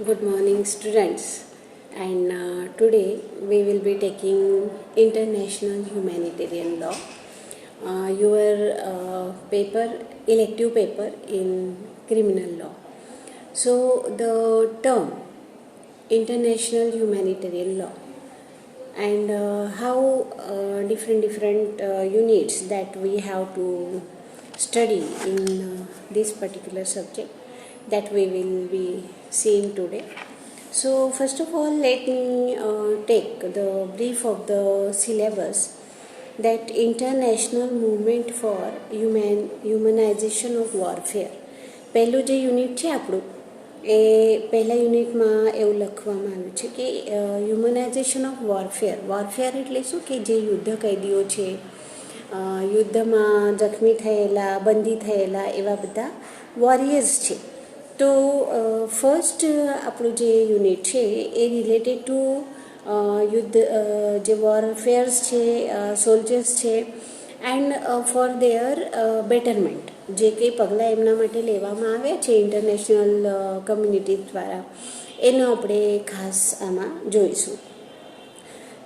Good morning, students. And today we will be taking International Humanitarian Law, your elective paper in criminal law. So, the term International Humanitarian Law and how different units that we have to study in this particular subject that we will be seeing today. So first of all, let me take the brief of the syllabus that International Movement for Humanization of Warfare. પહેલું જે unit છે આપણું એ પહેલા યુનિટમાં એવું લખવામાં આવ્યું છે કે હ્યુમનાઇઝેશન ઓફ વોરફેર એટલે શું કે જે યુદ્ધ कैदીઓ છે, યુદ્ધમાં જખમી થયેલા, બંદી થયેલા એવા બધા વોરિયર્સ છે. તો ફર્સ્ટ આપણું જે યુનિટ છે એ રિલેટેડ ટુ યુદ્ધ જે વોરફેર્સ છે, સોલ્જર્સ છે એન્ડ ફોર ધેયર બેટરમેન્ટ, જે કંઈ પગલાં એમના માટે લેવામાં આવ્યા છે ઇન્ટરનેશનલ કમ્યુનિટી દ્વારા, એનો આપણે ખાસ આમાં જોઈશું.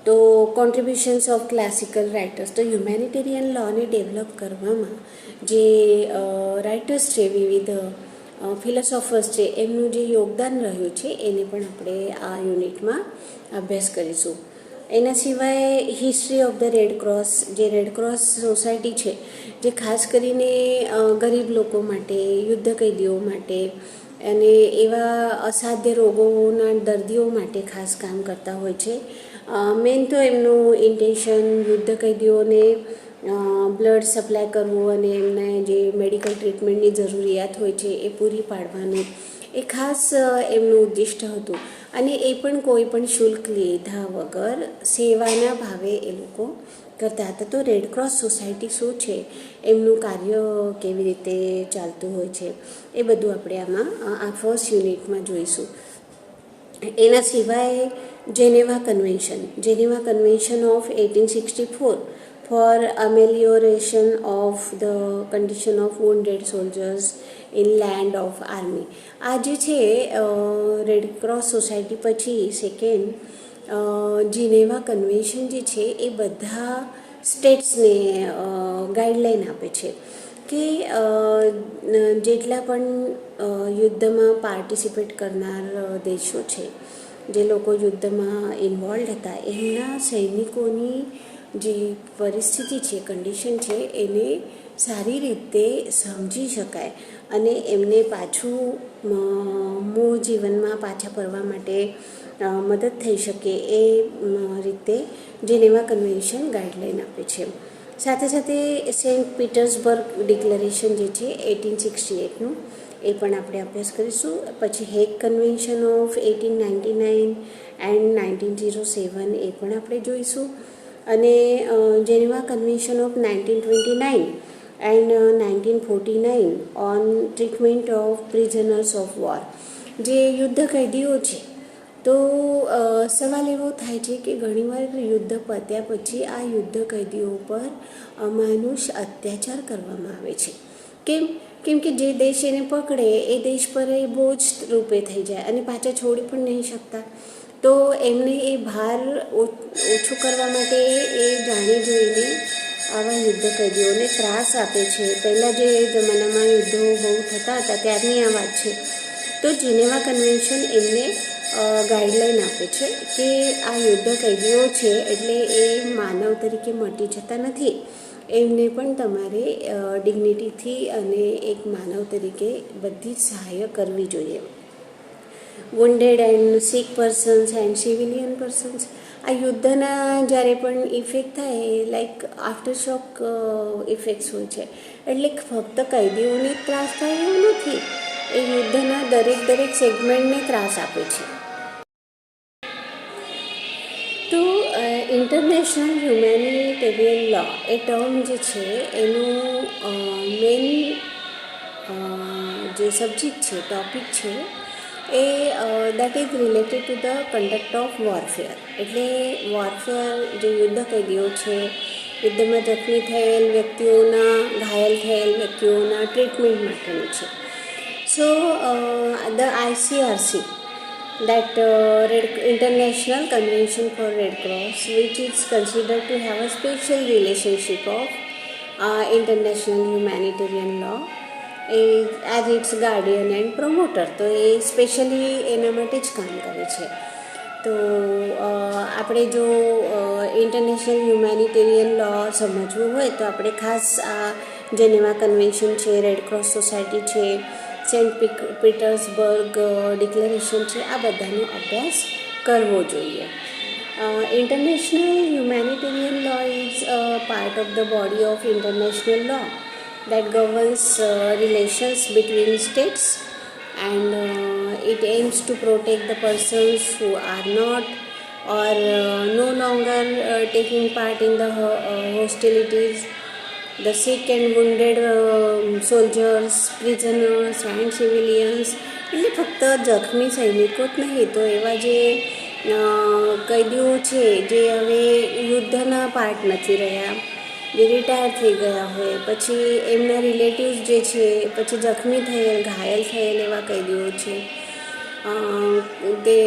તો કોન્ટ્રીબ્યુશન્સ ઓફ ક્લાસિકલ રાઇટર્સ, તો હ્યુમેનિટેરિયન લોને ડેવલપ કરવામાં જે રાઇટર્સ છે, વિવિધ ફિલોસોફર્સ છે, એમનું જે યોગદાન રહ્યું છે એને પણ આપણે આ યુનિટમાં અભ્યાસ કરીશું. એના સિવાય history of the red cross, જે રેડ ક્રોસ સોસાયટી છે જે ખાસ કરીને ગરીબ લોકો માટે, યુદ્ધ कैदીઓ માટે અને એવા અસાધ્ય રોગોના દર્દીઓ માટે ખાસ કામ કરતા હોય છે. મેન તો એમનું ઇન્ટેન્શન યુદ્ધ कैदીઓને બ્લડ સપ્લાય કરવું અને એમને જે મેડિકલ ટ્રીટમેન્ટની જરૂરિયાત હોય છે એ પૂરી પાડવાનું, એ ખાસ એમનું ઉદ્દિષ્ટ હતું. અને એ પણ કોઈ પણ શુલ્ક લીધા વગર સેવાના ભાવે એ લોકો કરતા હતા. તો રેડ ક્રોસ સોસાયટી શું છે, એમનું કાર્ય કેવી રીતે ચાલતું હોય છે, એ બધું આપણે આમાં આ ફર્સ્ટ યુનિટમાં જોઈશું. એના સિવાય Geneva convention of 1864 for amelioration of the condition of wounded soldiers in land of army. આ જે છે રેડ ક્રોસ સોસાયટી પછી સેકન્ડ જીનેવા કન્વેન્શન જે છે એ બધા સ્ટેટ્સને ગાઈડલાઈન આપે છે કે જેટલા પણ યુદ્ધમાં પાર્ટિસિપેટ કરનાર દેશો છે, જે લોકો યુદ્ધમાં ઇન્વોલ્વ હતા, એમના સૈનિકોની જે પરિસ્થિતિ છે, કન્ડિશન છે, એને સારી રીતે સમજી શકાય અને એમને પાછું મૂળ જીવનમાં પાછા ફરવા માટે મદદ થઈ શકે એ રીતે જેનેવા કન્વેન્શન ગાઈડલાઈન આપે છે. સાથે સાથે સેન્ટ પીટર્સબર્ગ ડિક્લેરેશન જે છે 1868નું, એ પણ આપણે અભ્યાસ કરીશું. પછી હેગ કન્વેન્શન ઓફ 1899 એન્ડ 1907, એ પણ આપણે જોઈશું. અને Geneva convention of 1929 and 1949 on treatment of prisoners of war, જે યુદ્ધ कैदીઓ છે. તો સવાલ એવો થાય છે કે ઘણીવાર યુદ્ધ પત્યા પછી આ યુદ્ધ कैदીઓ પર અમાનુષ અત્યાચાર કરવામાં આવે છે. કેમ કે જે દેશ એને પકડે એ દેશ પર એ બોજ રૂપે થઈ જાય અને પાછા છોડી પણ નહીં શકતા. તો એમને એ ભાર ઓછું કરવા માટે એ જાણી જોઈને આવા યુદ્ધ कैदીઓને ત્રાસ આપે છે. પહેલાં જે જમાનામાં યુદ્ધો બહુ થતા હતા ત્યારની આ વાત છે. તો જેનેવા કન્વેન્શન એમને ગાઈડલાઈન આપે છે કે આ યુદ્ધ कैदીઓ છે એટલે એ માનવ તરીકે મટી જતા નથી, એમને પણ તમારે ડિગ્નિટીથી અને એક માનવ તરીકે બધી જ સહાય કરવી જોઈએ. wounded and sick persons and civilian persons, આ યુદ્ધના જ્યારે પણ ઇફેક્ટ થાય લાઈક આફ્ટર શોક ઇફેક્ટ્સ હોય છે, એટલે ફક્ત कैदીઓને ત્રાસ થાય એવું નથી, એ યુદ્ધના દરેક સેગમેન્ટને ત્રાસ આપે છે. તો ઇન્ટરનેશનલ હ્યુમેનિટેરિયન લો એ ટર્મ જે છે એનું મેઇન જે સબ્જેક્ટ છે, ટોપિક છે, એ that is related to the conduct of warfare. એટલે વોરફેર જે યુદ્ધ कैदીઓ છે, યુદ્ધમાં જખમી થયેલ વ્યક્તિઓના, ઘાયલ થયેલ વ્યક્તિઓના ટ્રીટમેન્ટ માટેનું છે. સો the ICRC that International Convention for Red Cross, which is considered to have a special relationship of international humanitarian law as its guardian and promoter. તો એ સ્પેશિયલી એના માટે જ કામ કરે છે. તો આપણે જો ઇન્ટરનેશનલ હ્યુમેનિટેરિયન લો સમજવું હોય તો આપણે ખાસ આ જેનેવા કન્વેન્શન છે, રેડ ક્રોસ સોસાયટી છે, સેન્ટ પીટર્સબર્ગ ડિક્લેરેશન છે, આ બધાનો અભ્યાસ કરવો જોઈએ. International humanitarian law is a part of the body of international law that governs relations between states, and it aims to protect the persons who are not or no longer taking part in the hostilities, the sick and wounded soldiers, prisoners and civilians. એટલે ફક્ત જખમી સૈનિકો જ નહીં, તો એવા જે કૈદીઓ છે જે હવે યુદ્ધના પાર્ટ નથી રહ્યા, જે રિટાયર થઈ ગયા હોય, પછી એમના રિલેટિવ્સ જે છે, પછી જખમી થયેલ, ઘાયલ થયેલ એવા કૈદીઓ છે, તે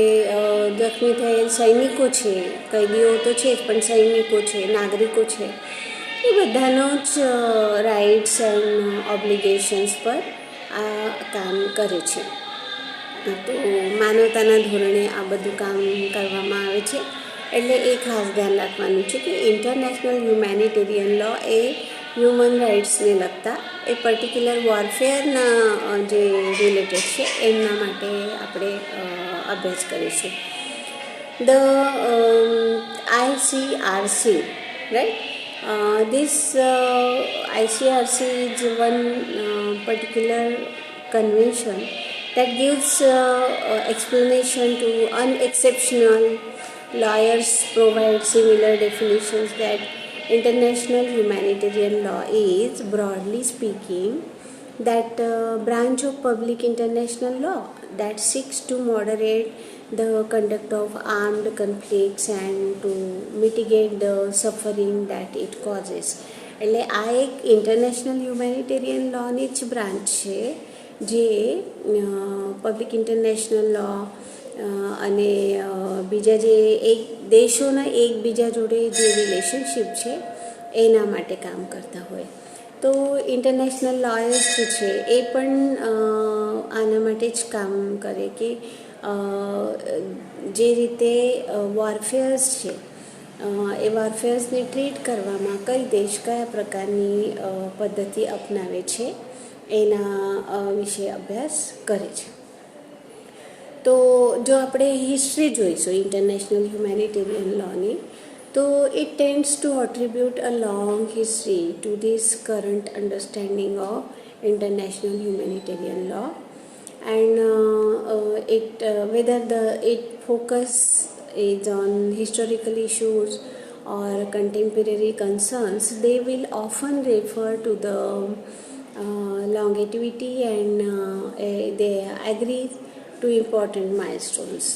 જખમી થયેલ સૈનિકો છે, કૈદીઓ તો છે જ પણ સૈનિકો છે, નાગરિકો છે, એ બધાનો જ રાઇટ્સ એન્ડ ઓબ્લિગેશન્સ પર આ કામ કરે છે. તો માનવતાના ધોરણે આ બધું કામ કરવામાં આવે છે. એટલે એ ખાસ ધ્યાન રાખવાનું છે કે ઇન્ટરનેશનલ હ્યુમેનિટેરિયન લો એ હ્યુમન રાઇટ્સને લગતા એ પર્ટિક્યુલર વોરફેરના જે રિલેટેડ છે એમના માટે આપણે અભ્યાસ કરીશું. The ICRC, right? This ICRC is one particular convention that gives explanation to unexceptional. Lawyers provide similar definitions that international humanitarian law is, broadly speaking, that branch of public international law that seeks to moderate the conduct of armed conflicts and to mitigate the suffering that it causes. એટલે આ એક international humanitarian લોની જ branch છે જે public international લો અને બીજા જે એક દેશોના એકબીજા જોડે જે રિલેશનશિપ છે એના માટે કામ કરતા હોય. તો ઇન્ટરનેશનલ લોયર્સ જે છે એ પણ આના માટે જ કામ કરે કે જે રીતે વોરફેર્સ છે એ વોરફેર્સને ટ્રીટ કરવામાં કઈ દેશ કયા પ્રકારની પદ્ધતિ અપનાવે છે એના વિશે અભ્યાસ કરે છે. તો જો આપણે હિસ્ટ્રી જોઈશું ઇન્ટરનેશનલ હ્યુમેનિટેરિયન લોની, તો it tends to attribute a long history to this current understanding of international humanitarian law, and it focus is on historical issues or contemporary concerns, they will often refer to the longevity and they agree to important milestones.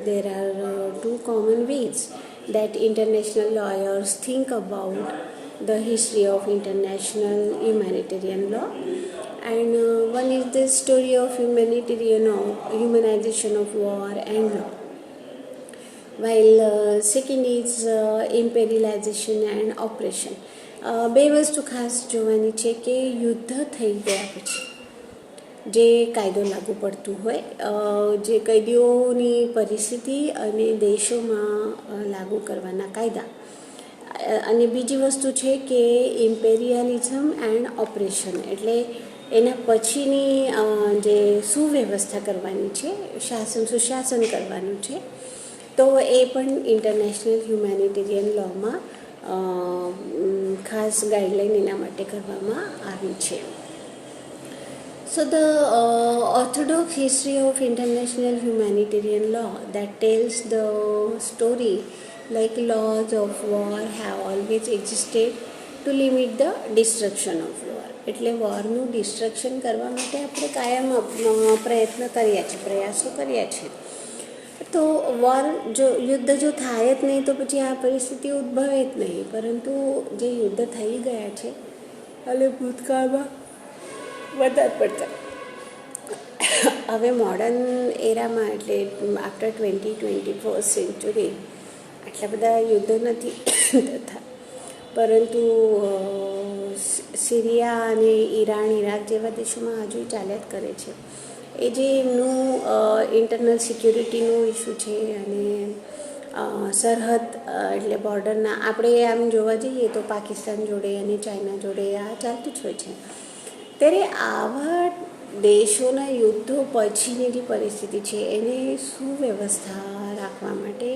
There are two common ways that international lawyers think about the history of international humanitarian law, and one is the story of humanization of war and law, while second is imperialization and oppression. બે વસ્તુ ખાસ જોવાની છે કે યુદ્ધ થઈ ગયા પછી જે કાયદો લાગુ પડતું હોય, જે કૈદીઓની પરિસ્થિતિ અને દેશોમાં લાગુ કરવાના કાયદા, અને બીજી વસ્તુ છે કે ઇમ્પેરિયાલિઝમ એન્ડ ઓપરેશન, એટલે એના પછીની જે સુવ્યવસ્થા કરવાની છે, સુશાસન કરવાનું છે, તો એ પણ ઇન્ટરનેશનલ હ્યુમેનિટેરિયન લોમાં ખાસ ગાઈડલાઈન એના માટે કરવામાં આવી છે. So the orthodox history of international humanitarian law that tells the story like laws of war have always existed to limit the destruction of war. એટલે વોરનું ડિસ્ટ્રક્શન કરવા માટે આપણે કાયમ પ્રયાસો કર્યા છે. તો વોર જો યુદ્ધ જો થાય જ નહીં તો પછી આ પરિસ્થિતિ ઉદ્ભવે જ નહીં, પરંતુ જે યુદ્ધ થઈ ગયા છે અને ભૂતકાળમાં વધારે પડતા હવે મોડર્ન એરામાં એટલે આફ્ટર 21st સેન્ચુરી આટલા બધા યુદ્ધો નથી થતા, પરંતુ સિરિયા અને ઈરાન, ઇરાક જેવા દેશોમાં હજુ ચાલ્યા જ કરે છે. એ જે એમનું ઇન્ટરનલ સિક્યુરિટીનું ઇસ્યુ છે અને સરહદ એટલે બોર્ડરના, આપણે આમ જોવા જઈએ તો પાકિસ્તાન જોડે અને ચાઇના જોડે આ ચાલતું જ હોય છે. ત્યારે આવા દેશોના યુદ્ધો પછીની જે પરિસ્થિતિ છે એને સુવ્યવસ્થા રાખવા માટે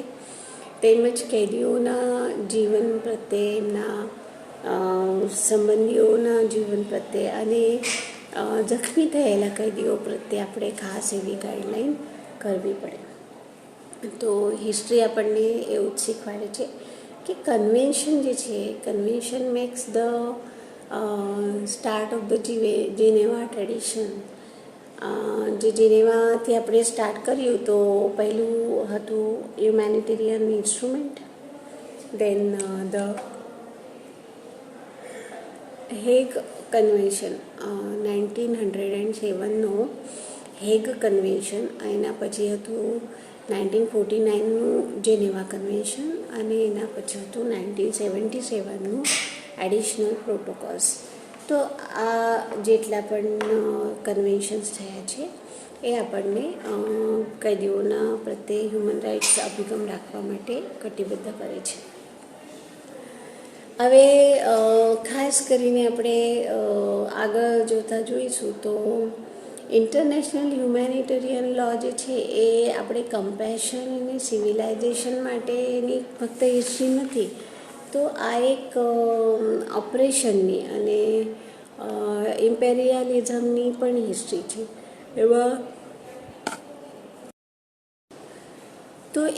તેમજ કેદીઓના જીવન પ્રત્યે, એમના સંબંધીઓના જીવન પ્રત્યે અને જખમી થયેલા કેદીઓ પ્રત્યે આપણે ખાસ એવી ગાઈડલાઈન કરવી પડે. તો હિસ્ટ્રી આપણને એવું જ શીખવાડે છે કે કન્વેન્શન જે છે, convention makes the start of the Geneva tradition. જે જીનેવાથી આપણે સ્ટાર્ટ કર્યું તો પહેલું હતું humanitarian instrument, then the Hague convention 1907નો હેગ કન્વેન્શન, એના પછી હતું 1949નું જેનેવા કન્વેન્શન અને એના પછી હતું 1977નું એડિશનલ પ્રોટોકોલ્સ. તો આ જેટલા પણ કન્વેન્શન્સ થયા છે એ આપણને કેદીઓના પ્રત્યે હ્યુમન રાઇટ્સ અભિગમ રાખવા માટે કટિબદ્ધ કરે છે. હવે ખાસ કરીને આપણે આગળ જોતા જોઈશું તો ઇન્ટરનેશનલ હ્યુમેનિટેરિયન લો જે છે એ આપણે કમ્પેશન અને સિવિલાઇઝેશન માટેની ફક્ત હિસ્ટ્રી નથી, તો આ એક ઓપરેશનની અને ઇમ્પેરિયાલિઝમની પણ હિસ્ટ્રી છે.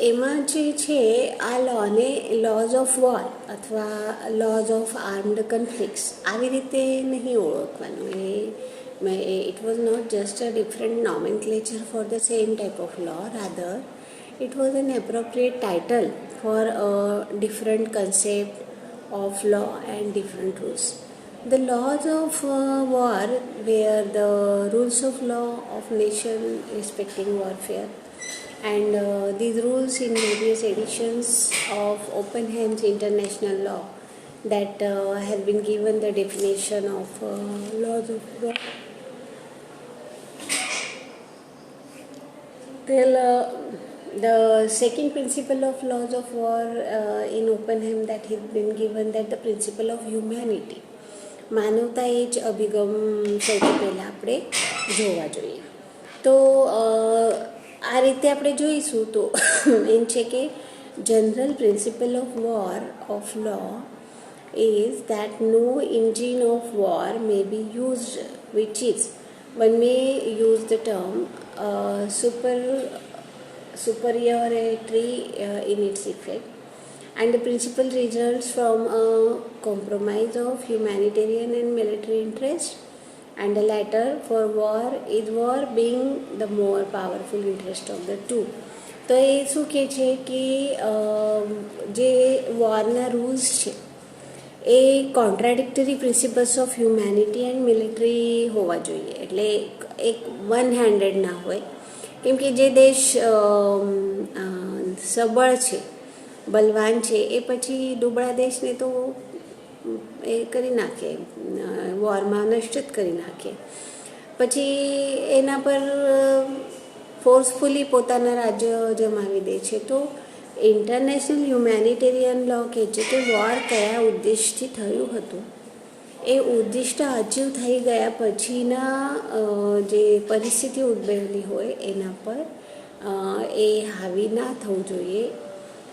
એમાં જે છે આ લોને લોઝ ઓફ વોર અથવા લોઝ ઓફ આર્મ્ડ કન્ફ્લિક્ટ્સ આવી રીતે નહીં ઓળખવાનું. It was not just a different nomenclature for the same type of law, rather it was an appropriate title for a different concept of law and different rules. The laws of war were the rules of law of nation respecting warfare, and these rules in various editions of Oppenheim's International Law that have been given the definition of laws of war. The second principle of laws of war in Oppenheim that has been given, that the principle of humanity, માનવતા એ જ અભિગમ સૌથી પહેલાં આપણે જોવા જોઈએ. તો આ રીતે આપણે જોઈશું તો એમ છે કે general principle of war of law is that no engine of war may be used, which is, one may use the term superiority in its effect, and the principle results from a compromise of humanitarian and military interest, and the latter for war is war being the more powerful interest of the two. તો એ શું કહે છે કે જે વોરના rules છે એ contradictory principles of humanity and military હોવા જોઈએ. એટલે એક વન હેન્ડેડ ના હોય, કેમ કે જે દેશ સબળ છે, બલવાન છે, એ પછી દુબળા દેશને તો એ કરી નાખે, વોરમાં નષ્ટ જ કરી નાખે, પછી એના પર ફોર્સફુલી પોતાના રાજ્ય જમાવી દે છે. તો ઇન્ટરનેશનલ હ્યુમેનિટેરિયન લો કહે છે કે વોર કયા ઉદ્દેશથી થયું હતું, એ ઉદ્દિષ્ટ અચીવ થઈ ગયા પછીના જે પરિસ્થિતિ ઉદ્ભવેલી હોય એના પર એ હાવી ના થવું જોઈએ.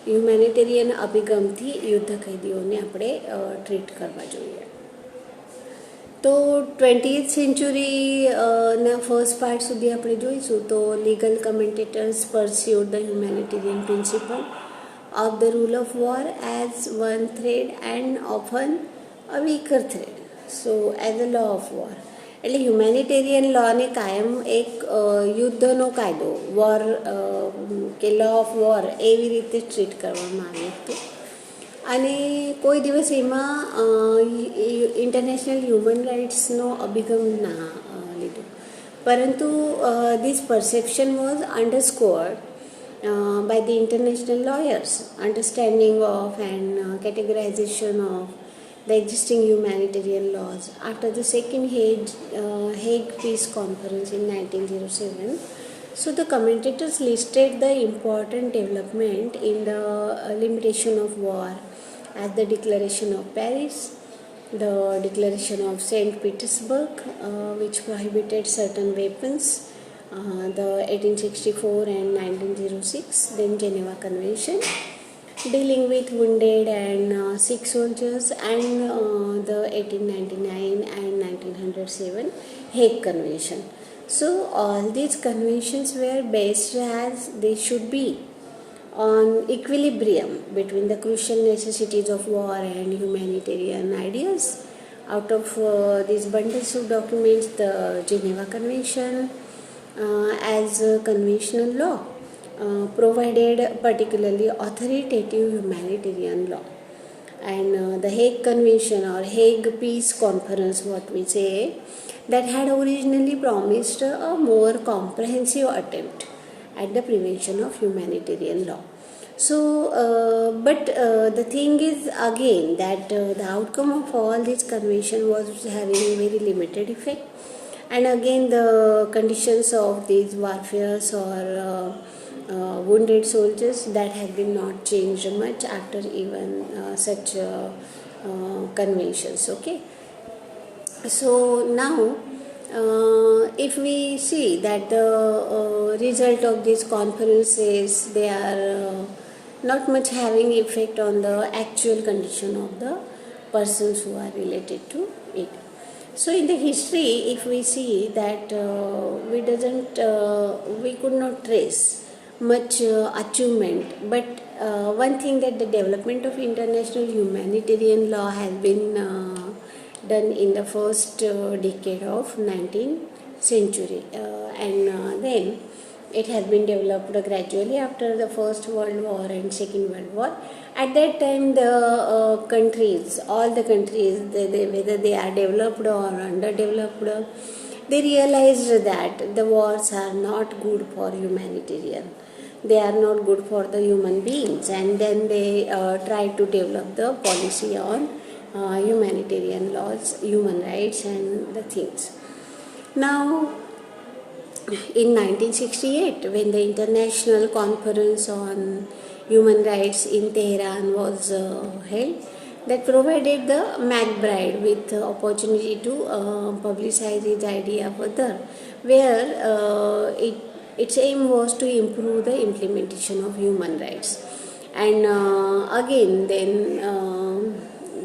હ્યુમેનિટેરિયન અભિગમથી યુદ્ધ કેદીઓને આપણે ટ્રીટ કરવા જોઈએ. તો 20th સેન્ચુરીના ફર્સ્ટ પાર્ટ સુધી આપણે જોઈશું તો legal commentators pursued the humanitarian principle of the rule of war as one thread and often a weaker thread, so as a law of war. એટલે હ્યુમેનિટેરિયન લોને કાયમ એક યુદ્ધનો કાયદો, વોર કે લો ઓફ વોર એવી રીતે ટ્રીટ કરવામાં આવ્યું હતું, અને કોઈ દિવસ એમાં ઇન્ટરનેશનલ હ્યુમન રાઇટ્સનો અભિગમ ના લીધો. Parantu this perception was underscored by the international lawyers, understanding of and categorization of the existing humanitarian laws. After the second Hague Peace Conference in 1907, so the commentators listed the important development in the limitation of war as the Declaration of Paris, the Declaration of St. Petersburg, which prohibited certain weapons, the 1864 and 1906, then Geneva Convention, dealing with wounded and sick soldiers, and the 1899 and 1907 Hague Convention. So all these conventions were based, as they should be, on equilibrium between the crucial necessities of war and humanitarian ideals. Out of these bundles of documents, the Geneva Convention, as a conventional law, provided particularly authoritative humanitarian law, and the Hague Convention or Hague Peace Conference, what we say, that had originally promised a more comprehensive attempt at the prevention of humanitarian law. So, but the thing is again that the outcome of all this convention was having a very limited effect, and again the conditions of these warfares or wounded soldiers, that have been not changed much after even such conventions. Okay, so now if we see that the result of these conferences, they are not much having effect on the actual condition of the persons who are related to it. So in the history, if we see that we could not trace much achievement, but one thing, that the development of international humanitarian law has been done in the first decade of 19th century, and then it has been developed gradually after the First World War and Second World War. At that time, the countries, all the countries, whether they are developed or underdeveloped, they realized that the wars are not good for humanitarian. They are not good for the human beings, and then they try to develop the policy on humanitarian laws, human rights, and the things. Now, in 1968, when the International Conference on Human Rights in Tehran was held, that provided the McBride with the opportunity to publicize his idea further, where its aim was to improve the implementation of human rights. And again, then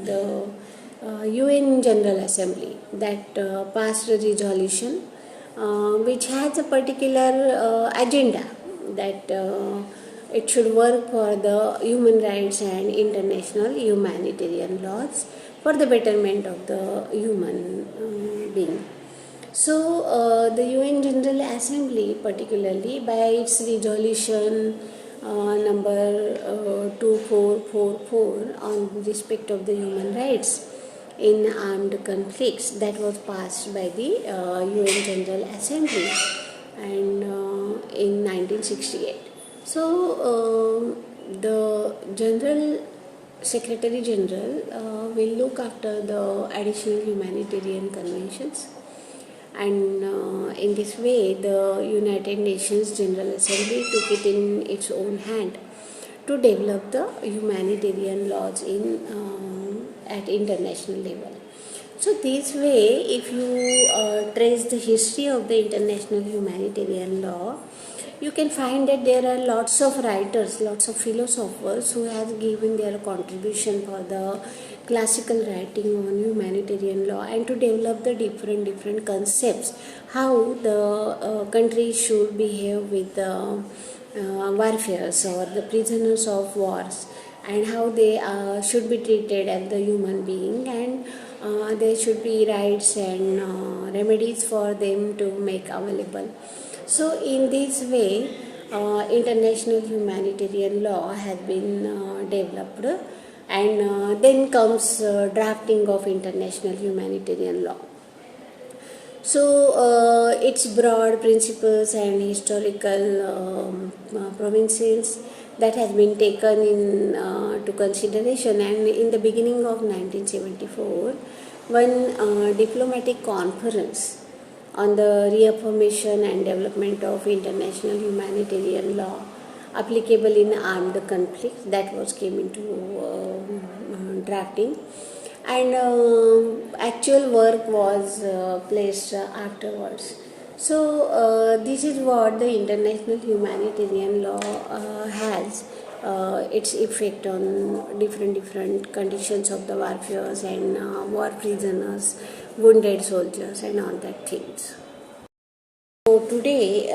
the UN General Assembly that passed a resolution which has a particular agenda, that it should work for the human rights and international humanitarian laws for the betterment of the human being. So the UN General Assembly, particularly by its resolution number 2444 on respect of the human rights in armed conflicts, that was passed by the UN General Assembly, and in 1968. So the General Secretary General will look after the additional humanitarian conventions, and in this way the United Nations General Assembly took it in its own hand to develop the humanitarian laws at international level. So this way, if you trace the history of the international humanitarian law, you can find that there are lots of writers, lots of philosophers who have given their contribution for the classical writing on humanitarian law, and to develop the different concepts, how the countries should behave with the warfares or the prisoners of wars, and how they should be treated as the human being, and there should be rights and remedies for them to make available. So in this way, international humanitarian law has been developed, and then comes drafting of international humanitarian law. So, its broad principles and historical provincials that has been taken in to consideration. And in the beginning of 1974, one diplomatic conference on the reaffirmation and development of international humanitarian law applicable in armed conflicts, that was came into drafting, and actual work was placed afterwards. So this is what the international humanitarian law has its effect on different conditions of the warfares and war prisoners, wounded soldiers, and all that things. So today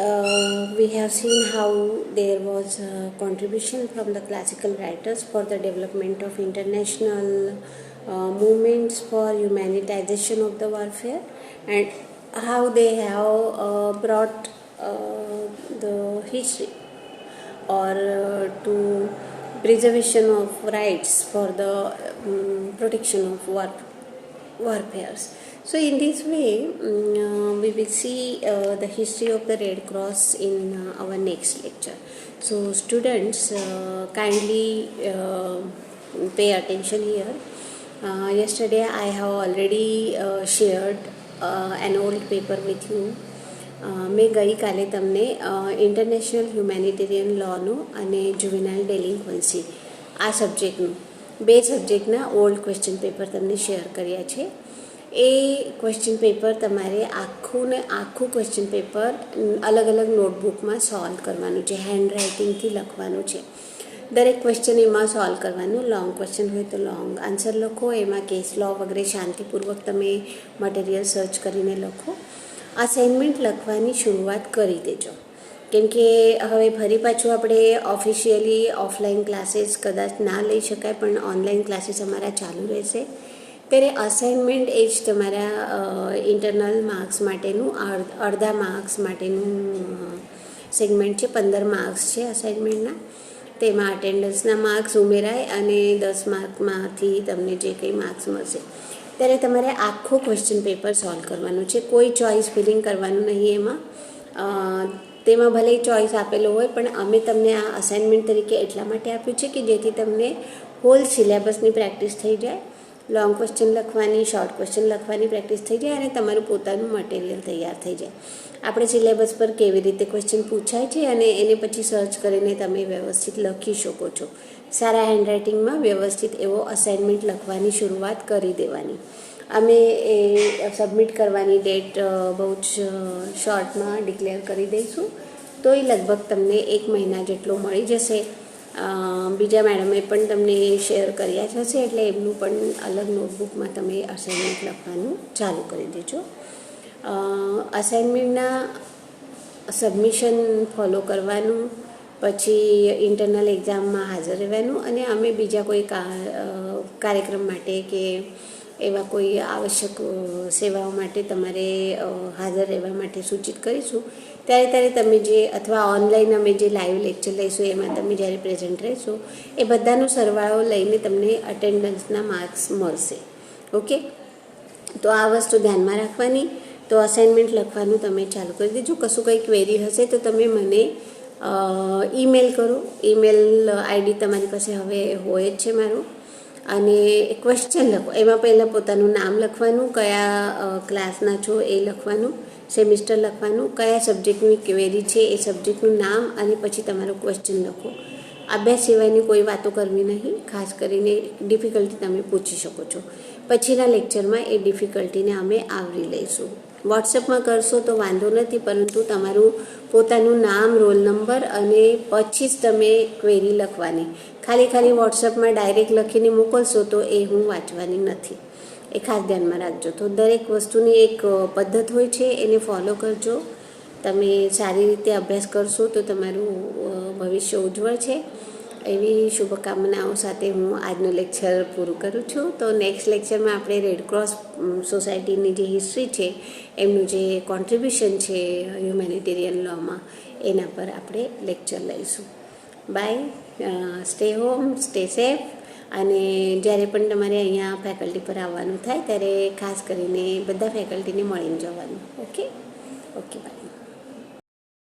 we have seen how there was a contribution from the classical writers for the development of international movements for humanitization of the warfare, and how they have brought the history or to preservation of rights for the protection of warfares. So in this way, we will see the history of the Red Cross in our next lecture. So students, kindly pay attention here. Yesterday I have already shared an old paper with you. મેં ગઈકાલે તમને international humanitarian લોનું અને juvenile ડેલિન્ક્વન્સી આ સબ્જેક્ટનું બે સબ્જેક્ટના old question paper તમને share કર્યા છે. એ question paper તમારે આખું ક્વેશ્ચન પેપર અલગ અલગ નોટબુકમાં સોલ્વ કરવાનું છે, હેન્ડ રાઇટિંગથી લખવાનું છે. દરેક ક્વેશ્ચન એમાં સોલ્વ કરવાનું. લોંગ ક્વેશ્ચન હોય તો લોંગ આન્સર લખો, એમાં કેસ લો વગેરે શાંતિપૂર્વક તમે મટીરિયલ સર્ચ કરીને લખો. અસાઇનમેન્ટ લખવાની શરૂઆત કરી દેજો, કેમ કે હવે ફરી પાછું આપણે ઓફિશિયલી ઓફલાઈન ક્લાસીસ કદાચ ના લઈ શકાય, પણ ઓનલાઈન ક્લાસીસ અમારા ચાલુ રહેશે. ત્યારે અસાઇનમેન્ટ એ જ તમારા ઇન્ટરનલ માર્ક્સ માટેનું અડધા માર્ક્સ માટેનું સેગમેન્ટ છે. 15 માર્ક્સ છે અસાઇનમેન્ટના. તેમાં અટેન્ડન્સના માર્ક્સ ઉમેરાય અને 10 માર્કમાંથી તમને જે કંઈ માર્ક્સ મળશે. ત્યારે તમારે આખું ક્વેશ્ચન પેપર સોલ્વ કરવાનું છે. કોઈ ચોઇસ ફિલિંગ કરવાનું નહીં એમાં. તેમાં ભલે ચોઇસ આપેલો હોય, પણ અમે તમને આ અસાઇનમેન્ટ તરીકે એટલા માટે આપ્યું છે કે જેથી તમને હોલ સિલેબસની પ્રેક્ટિસ થઈ જાય, લોંગ ક્વેશ્ચન લખવાની, શોર્ટ ક્વેશ્ચન લખવાની પ્રેક્ટિસ થઈ જાય અને તમારું પોતાનું મટીરિયલ તૈયાર થઈ જાય. આપણે સિલેબસ પર કેવી રીતે ક્વેશ્ચન પૂછાય છે અને એને પછી સર્ચ કરીને તમે વ્યવસ્થિત લખી શકો છો. સારા હેન્ડરાઇટિંગમાં વ્યવસ્થિત એવો અસાઇનમેન્ટ લખવાની શરૂઆત કરી દેવાની. અમે એ સબમિટ કરવાની ડેટ બહુ જ શોર્ટમાં ડિક્લેર કરી દઈશું, તો એ લગભગ તમને 1 મહિના જેટલો મળી જશે. બીજા મેડમે પણ તમને શેર કર્યા જ હશે, એટલે એમનું પણ અલગ નોટબુકમાં તમે અસાઇનમેન્ટ લખવાનું ચાલુ કરી દેજો. અસાઇનમેન્ટના સબમિશન ફોલો કરવાનું, પછી ઇન્ટરનલ એક્ઝામમાં હાજર રહેવાનું, અને અમે બીજા કોઈ કાર્યક્રમ માટે કે એવા કોઈ આવશ્યક સેવાઓ માટે તમારે હાજર રહેવા માટે સૂચિત કરીશું. ત્યારે તમે જે અથવા ઓનલાઈન અમે જે લાઈવ લેક્ચર લઈશું એમાં તમે જ્યારે પ્રેઝન્ટ રહેશો, એ બધાનો સરવાળો લઈને તમને અટેન્ડન્સના માર્ક્સ મળશે. ઓકે, તો આ વસ્તુ ધ્યાનમાં રાખવાની. તો અસાઇનમેન્ટ લખવાનું તમે ચાલુ કરી દેજો. કશું કંઈ ક્વેરી હશે તો તમે મને ઈમેલ કરો. ઈમેલ આઈડી તમારી પાસે હવે હોય જ છે મારું. અને ક્વેશ્ચન લખો. એમાં પહેલાં પોતાનું નામ લખવાનું, કયા ક્લાસના છો એ લખવાનું, સેમિસ્ટર લખવાનું, કયા સબ્જેક્ટની ક્વેરી છે એ સબ્જેક્ટનું નામ, અને પછી તમારો ક્વેશ્ચન લખો. અભ્યાસ સિવાયની કોઈ વાતો કરવી નહીં. ખાસ કરીને ડિફિકલ્ટી તમે પૂછી શકો છો. પછીના લેક્ચરમાં એ ડિફિકલ્ટીને અમે આવરી લઈશું. વોટ્સએપમાં કરશો તો વાંધો નથી, પરંતુ તમારું પોતાનું નામ, રોલ નંબર અને પછી જ તમે ક્વેરી લખવાની. ખાલી વોટ્સએપમાં ડાયરેક્ટ લખીને મોકલશો તો એ હું વાંચવાની નથી. એ ખાસ ધ્યાનમાં રાખજો. તો દરેક વસ્તુની એક પદ્ધત હોય છે, એને ફોલો કરજો. તમે સારી રીતે અભ્યાસ કરશો તો તમારું ભવિષ્ય ઉજ્જવળ છે. એવી શુભકામનાઓ સાથે હું આજનું લેક્ચર પૂરું કરું છું. તો નેક્સ્ટ લેક્ચરમાં આપણે રેડક્રોસ સોસાયટીની જે હિસ્ટ્રી છે, એમનું જે કોન્ટ્રીબ્યુશન છે હ્યુમેનિટેરિયન લોમાં, એના પર આપણે લેક્ચર લઈશું. Bye. Stay home, stay safe, અને જ્યારે પણ તમારે અહીંયા ફેકલ્ટી પર આવવાનું થાય ત્યારે ખાસ કરીને બધા ફેકલ્ટીને મળીને જવાનું. Okay, by.